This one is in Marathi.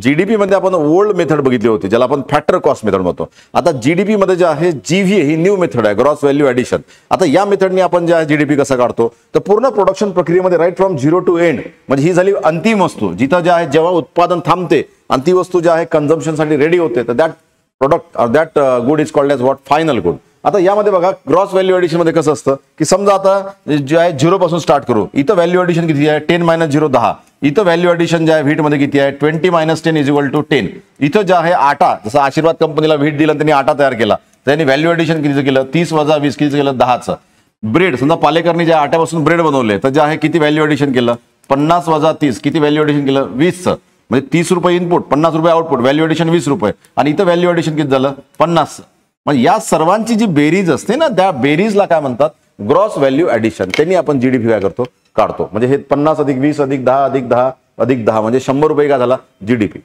जीडीपी मध्ये आपण ओल्ड मेथड बघितली होती, ज्याला आपण फॅक्टर कॉस्ट मेथड म्हणतो. आता जीडीपी मध्ये जे आहे जीव्हीए ही न्यू मेथड आहे, ग्रॉस व्हॅल्यू ऍडिशन. आता या मेथडने आपण जे आहे जीडीपी कसा काढतो, तर पूर्ण प्रोडक्शन प्रक्रियेमध्ये right from zero to end, म्हणजे ही झाली अंतिम वस्तू, जिथं जे आहे जेव्हा उत्पादन थांबते आणि ती वस्तू जी आहे कन्झम्पशनसाठी रेडी होते, तर दॅट प्रोडक्ट और that good is called as what, final good. आता यामध्ये बघा ग्रॉस व्हॅल्यू ऍडिशन मध्ये कसं असतं की समजा आता जे आहे 0 पासून स्टार्ट करू, इथं व्हॅल्यू ऍडिशन किती आहे 10 - 0 10. इथं व्हॅल्यू ऍडिशन जे आहे व्हीट मध्ये किती आहे 20 - 10 = 10. इथं जे आहे आटा, जसं आशीर्वाद कंपनीला व्हीट दिलं त्यांनी आटा तयार केला, त्यांनी व्हॅल्यू ऍडिशन कितीचं केलं 30 - 20 कितीचं केलं 10चं. ब्रेड समजा पालेकरनी ज्या आट्यापासून ब्रेड बनवले, तर जे आहे किती व्हॅल्यू ऍडिशन केलं 50 - 30 किती व्हॅल्यू ऍडिशन केलं 20चं. म्हणजे 30 रुपये इनपुट 50 रुपये आउटपुट, व्हॅल्यू ऍडिशन 20 रुपये. आणि इथं व्हॅल्यू ऍडिशन किती झालं 50. म्हणजे या सर्वांची जी बेरीज असते ना, त्या बेरीजला काय म्हणतात ग्रॉस व्हॅल्यू ऍडिशन. त्यांनी आपण जीडीपी काय करतो काढतो. म्हणजे हे 50 + 20 + 10 + 10 + 10 म्हणजे 100 रुपये काय झाला जीडीपी.